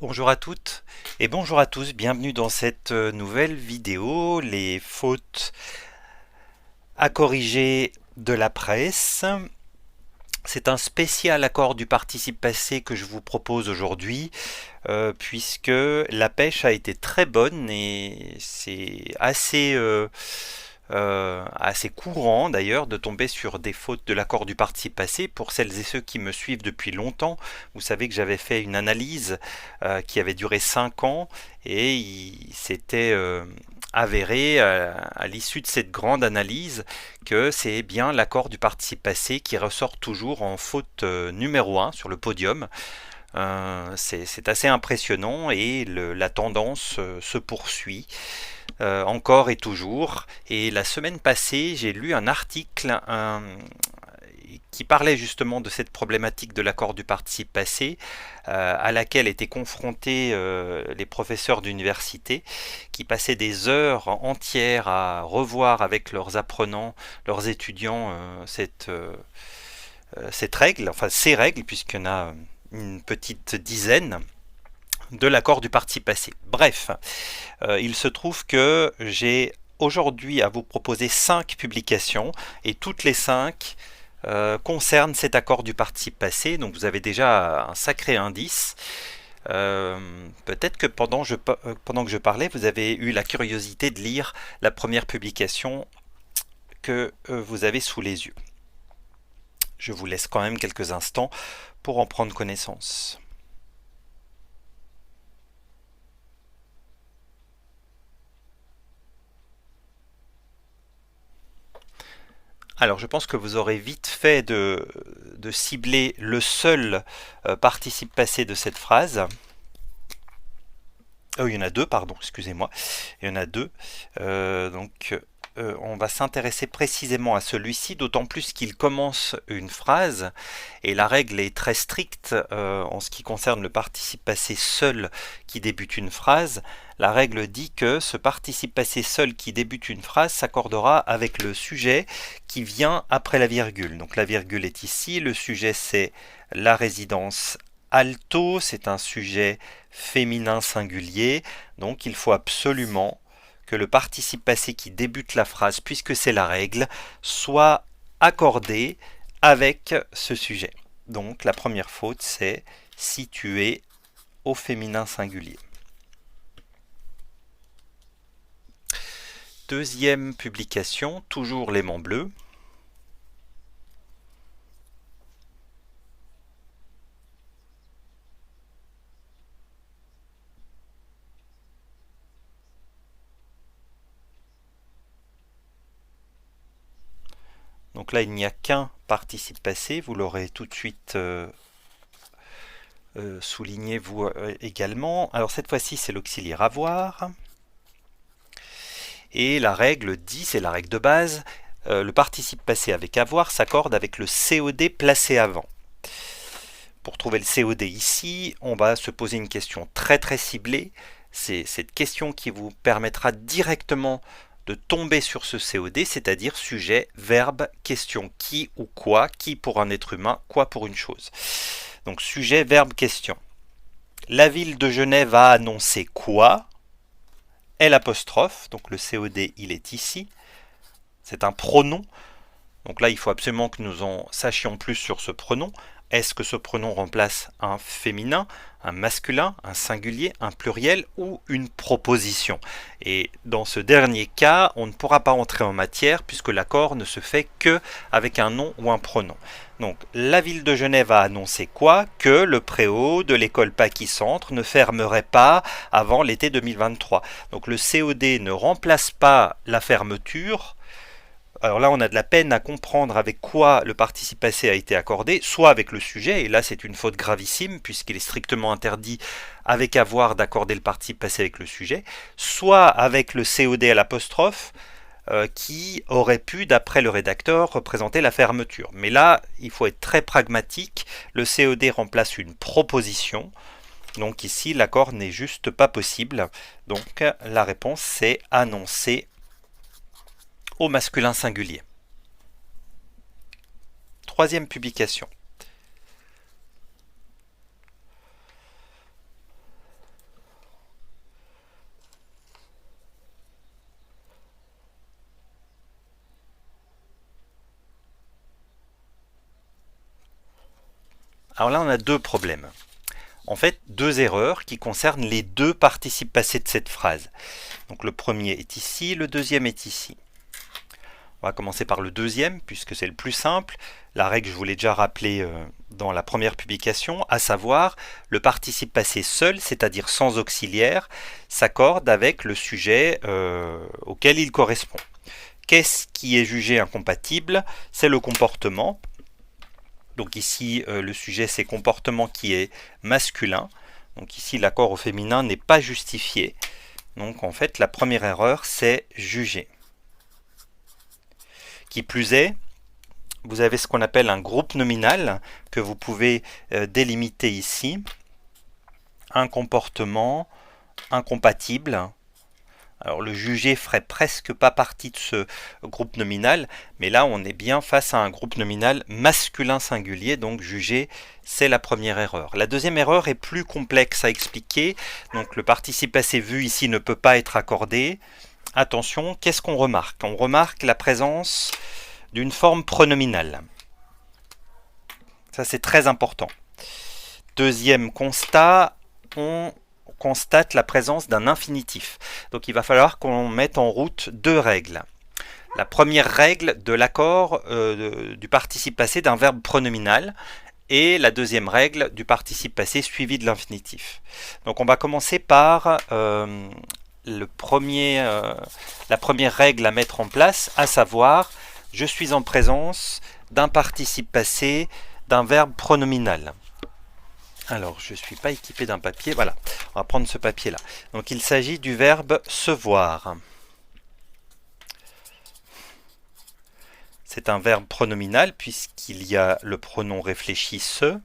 Bonjour à toutes et bonjour à tous, bienvenue dans cette nouvelle vidéo, les fautes à corriger de la presse. C'est un spécial accord du participe passé que je vous propose aujourd'hui, puisque la pêche a été très bonne et c'est assez courant d'ailleurs de tomber sur des fautes de l'accord du participe passé. Pour celles et ceux qui me suivent depuis longtemps, vous savez que j'avais fait une analyse qui avait duré 5 ans et il s'était avéré à l'issue de cette grande analyse que c'est bien l'accord du participe passé qui ressort toujours en faute numéro 1 sur le podium. C'est assez impressionnant et la tendance se poursuit encore et toujours. Et la semaine passée, j'ai lu un article qui parlait justement de cette problématique de l'accord du participe passé, à laquelle étaient confrontés les professeurs d'université, qui passaient des heures entières à revoir avec leurs apprenants, leurs étudiants, cette règle, enfin ces règles, puisqu'il y en a une petite dizaine de l'accord du participe passé. Bref, il se trouve que j'ai aujourd'hui à vous proposer 5 publications et toutes les 5 concernent cet accord du participe passé, donc vous avez déjà un sacré indice. Peut-être que pendant que je parlais, vous avez eu la curiosité de lire la première publication que vous avez sous les yeux. Je vous laisse quand même quelques instants pour en prendre connaissance. Alors je pense que vous aurez vite fait de cibler le seul participe passé de cette phrase. Oh, il y en a deux, pardon, excusez-moi. Il y en a deux. On va s'intéresser précisément à celui-ci, d'autant plus qu'il commence une phrase, et la règle est très stricte en ce qui concerne le participe passé seul qui débute une phrase. La règle dit que ce participe passé seul qui débute une phrase s'accordera avec le sujet qui vient après la virgule. Donc la virgule est ici, le sujet c'est la résidence alto, c'est un sujet féminin singulier, donc il faut absolument que le participe passé qui débute la phrase, puisque c'est la règle, soit accordé avec ce sujet. Donc la première faute, c'est situé au féminin singulier. Deuxième publication, toujours l'aimant bleu. Donc là, il n'y a qu'un participe passé, vous l'aurez tout de suite souligné vous également. Alors cette fois-ci, c'est l'auxiliaire avoir. Et la règle dit, c'est la règle de base, le participe passé avec avoir s'accorde avec le COD placé avant. Pour trouver le COD ici, on va se poser une question très très ciblée. C'est cette question qui vous permettra directement de tomber sur ce COD, c'est-à-dire sujet, verbe, question, qui ou quoi, qui pour un être humain, quoi pour une chose. Donc sujet, verbe, question. La ville de Genève a annoncé quoi? L', donc le COD il est ici. C'est un pronom. Donc là il faut absolument que nous en sachions plus sur ce pronom. Est-ce que ce pronom remplace un féminin, un masculin, un singulier, un pluriel ou une proposition? Et dans ce dernier cas, on ne pourra pas entrer en matière puisque l'accord ne se fait que avec un nom ou un pronom. Donc la ville de Genève a annoncé quoi? Que le préau de l'école Paquis Centre ne fermerait pas avant l'été 2023. Donc le COD ne remplace pas la fermeture. Alors là, on a de la peine à comprendre avec quoi le participe passé a été accordé, soit avec le sujet, et là c'est une faute gravissime, puisqu'il est strictement interdit avec avoir d'accorder le participe passé avec le sujet, soit avec le COD à l'apostrophe, qui aurait pu, d'après le rédacteur, représenter la fermeture. Mais là, il faut être très pragmatique, le COD remplace une proposition, donc ici l'accord n'est juste pas possible, donc la réponse c'est annoncer au masculin singulier. Troisième publication. Alors là, on a deux problèmes. En fait, deux erreurs qui concernent les deux participes passés de cette phrase. Donc le premier est ici, le deuxième est ici. On va commencer par le deuxième, puisque c'est le plus simple. La règle, je vous l'ai déjà rappelée dans la première publication, à savoir, le participe passé seul, c'est-à-dire sans auxiliaire, s'accorde avec le sujet auquel il correspond. Qu'est-ce qui est jugé incompatible? C'est le comportement. Donc ici, le sujet, c'est comportement qui est masculin. Donc ici, l'accord au féminin n'est pas justifié. Donc en fait, la première erreur, c'est juger. Qui plus est, vous avez ce qu'on appelle un groupe nominal que vous pouvez délimiter ici. Un comportement incompatible. Alors le jugé ferait presque pas partie de ce groupe nominal, mais là on est bien face à un groupe nominal masculin singulier, donc juger c'est la première erreur. La deuxième erreur est plus complexe à expliquer, donc le participe passé vu ici ne peut pas être accordé. Attention, qu'est-ce qu'on remarque? On remarque la présence d'une forme pronominale. Ça c'est très important. Deuxième constat, on constate la présence d'un infinitif. Donc il va falloir qu'on mette en route deux règles. La première règle de l'accord du participe passé d'un verbe pronominal et la deuxième règle du participe passé suivi de l'infinitif. Donc on va commencer par la première règle à mettre en place, à savoir je suis en présence d'un participe passé d'un verbe pronominal. Alors, je ne suis pas équipé d'un papier. Voilà, on va prendre ce papier-là. Donc, il s'agit du verbe se voir. C'est un verbe pronominal puisqu'il y a le pronom réfléchi se.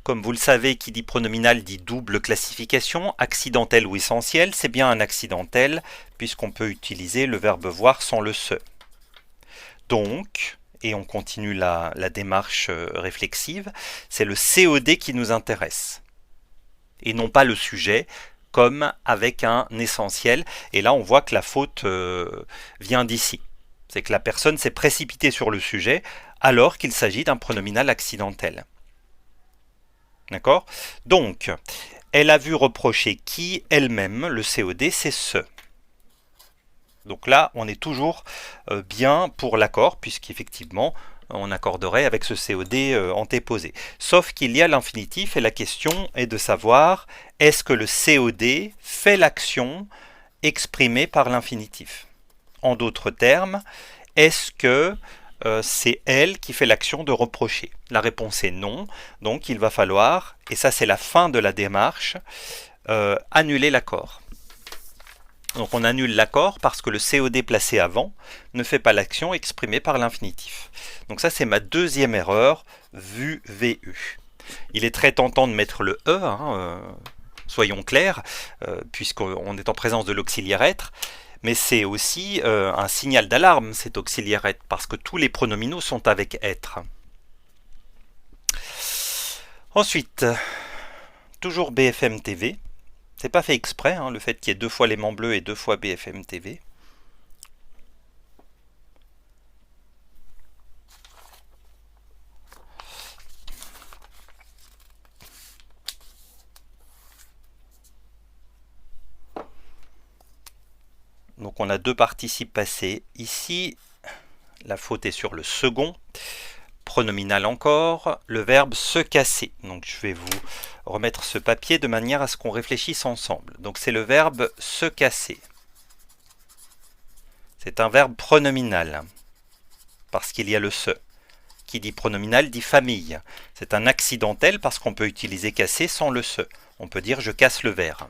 Comme vous le savez, qui dit pronominal dit double classification, accidentel ou essentiel. C'est bien un accidentel puisqu'on peut utiliser le verbe voir sans le se. Donc, et on continue la démarche réflexive, c'est le COD qui nous intéresse. Et non pas le sujet, comme avec un essentiel. Et là, on voit que la faute vient d'ici. C'est que la personne s'est précipitée sur le sujet alors qu'il s'agit d'un pronominal accidentel. D'accord? Donc, elle a vu reprocher qui elle-même, le COD, c'est ce. Donc là, on est toujours bien pour l'accord, puisqu'effectivement, on accorderait avec ce COD antéposé. Sauf qu'il y a l'infinitif, et la question est de savoir, est-ce que le COD fait l'action exprimée par l'infinitif? En d'autres termes, est-ce que c'est elle qui fait l'action de reprocher? La réponse est non, donc il va falloir, et ça c'est la fin de la démarche, annuler l'accord. Donc on annule l'accord parce que le COD placé avant ne fait pas l'action exprimée par l'infinitif. Donc ça c'est ma deuxième erreur, vu VU. Il est très tentant de mettre le E, soyons clairs, puisqu'on est en présence de l'auxiliaire être, mais c'est aussi un signal d'alarme cet auxiliaire être, parce que tous les pronominaux sont avec être. Ensuite, toujours BFM TV. C'est pas fait exprès, le fait qu'il y ait deux fois l'aimant bleu et deux fois BFM TV. Donc on a deux participes passés. Ici, la faute est sur le second. Pronominal encore, le verbe se casser. Donc je vais vous remettre ce papier de manière à ce qu'on réfléchisse ensemble. Donc c'est le verbe se casser. C'est un verbe pronominal, parce qu'il y a le se. Qui dit pronominal dit famille. C'est un accidentel parce qu'on peut utiliser casser sans le se. On peut dire je casse le verre.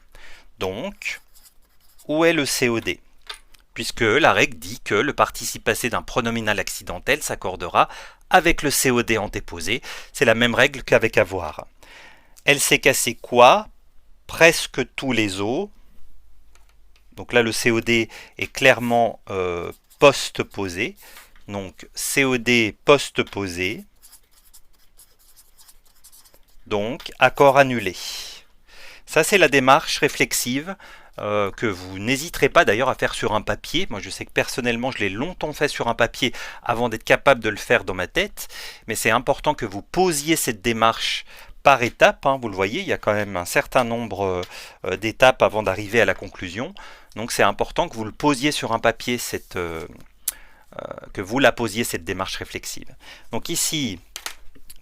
Donc, où est le COD? Puisque la règle dit que le participe passé d'un pronominal accidentel s'accordera avec le COD antéposé. C'est la même règle qu'avec avoir. Elle s'est cassée quoi? Presque tous les os. Donc là, le COD est clairement post-posé. Donc COD post-posé. Donc accord annulé. Ça, c'est la démarche réflexive que vous n'hésiterez pas d'ailleurs à faire sur un papier. Moi je sais que personnellement je l'ai longtemps fait sur un papier avant d'être capable de le faire dans ma tête, mais c'est important que vous posiez cette démarche par étapes, hein. Vous le voyez, il y a quand même un certain nombre d'étapes avant d'arriver à la conclusion, donc c'est important que vous le posiez sur un papier, que vous la posiez cette démarche réflexive. Donc ici,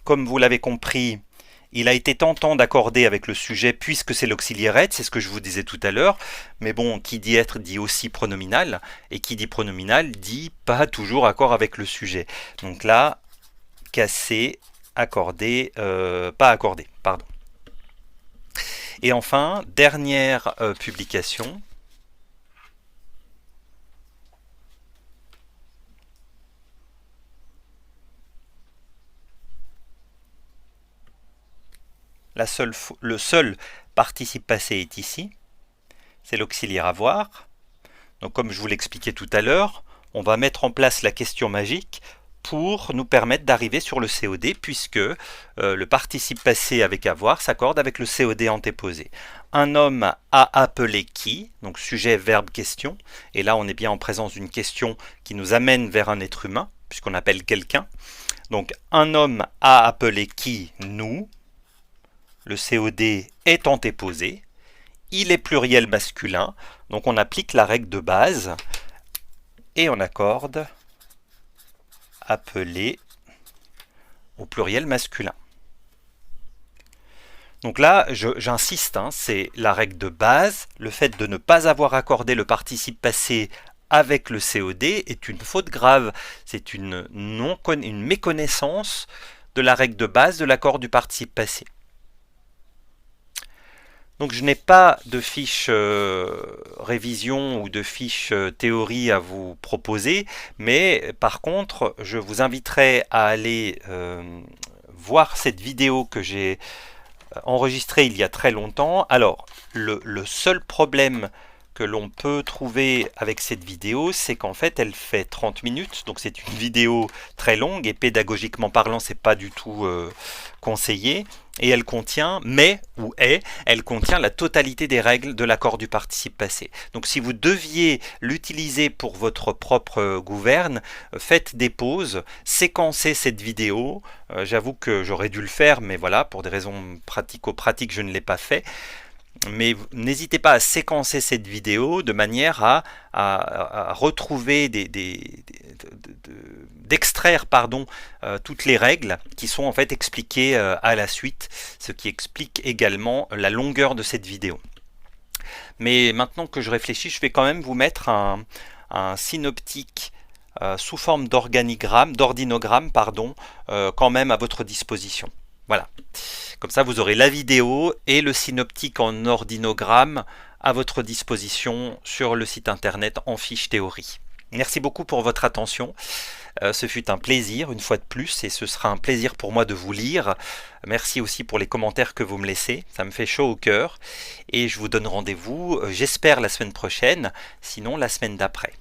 comme vous l'avez compris, il a été tentant d'accorder avec le sujet puisque c'est l'auxiliaire être, c'est ce que je vous disais tout à l'heure, mais bon, qui dit être dit aussi pronominal, et qui dit pronominal dit pas toujours accord avec le sujet. Donc là, cassé, accordé, pas accordé, pardon. Et enfin, dernière publication. Le seul participe passé est ici, c'est l'auxiliaire avoir. Donc comme je vous l'expliquais tout à l'heure, on va mettre en place la question magique pour nous permettre d'arriver sur le COD, puisque le participe passé avec avoir s'accorde avec le COD antéposé. Un homme a appelé qui, donc sujet, verbe, question, et là on est bien en présence d'une question qui nous amène vers un être humain, puisqu'on appelle quelqu'un. Donc un homme a appelé qui, nous. Le COD est antéposé, il est pluriel masculin, donc on applique la règle de base et on accorde appelé au pluriel masculin. Donc là, j'insiste, hein, c'est la règle de base, le fait de ne pas avoir accordé le participe passé avec le COD est une faute grave, c'est une méconnaissance de la règle de base de l'accord du participe passé. Donc je n'ai pas de fiche révision ou de fiche théorie à vous proposer, mais par contre je vous inviterai à aller voir cette vidéo que j'ai enregistrée il y a très longtemps. Alors le seul problème que l'on peut trouver avec cette vidéo, c'est qu'en fait elle fait 30 minutes, donc c'est une vidéo très longue et pédagogiquement parlant c'est pas du tout conseillé, et elle contient, elle contient la totalité des règles de l'accord du participe passé. Donc si vous deviez l'utiliser pour votre propre gouverne, faites des pauses, séquencez cette vidéo, j'avoue que j'aurais dû le faire, mais voilà, pour des raisons pratico-pratiques je ne l'ai pas fait. Mais n'hésitez pas à séquencer cette vidéo de manière à retrouver d'extraire toutes les règles qui sont en fait expliquées à la suite, ce qui explique également la longueur de cette vidéo. Mais maintenant que je réfléchis, je vais quand même vous mettre un synoptique sous forme d'ordinogramme, quand même à votre disposition. Voilà. Comme ça, vous aurez la vidéo et le synoptique en ordinogramme à votre disposition sur le site internet en fiche théorie. Merci beaucoup pour votre attention. Ce fut un plaisir, une fois de plus, et ce sera un plaisir pour moi de vous lire. Merci aussi pour les commentaires que vous me laissez, ça me fait chaud au cœur. Et je vous donne rendez-vous, j'espère, la semaine prochaine, sinon la semaine d'après.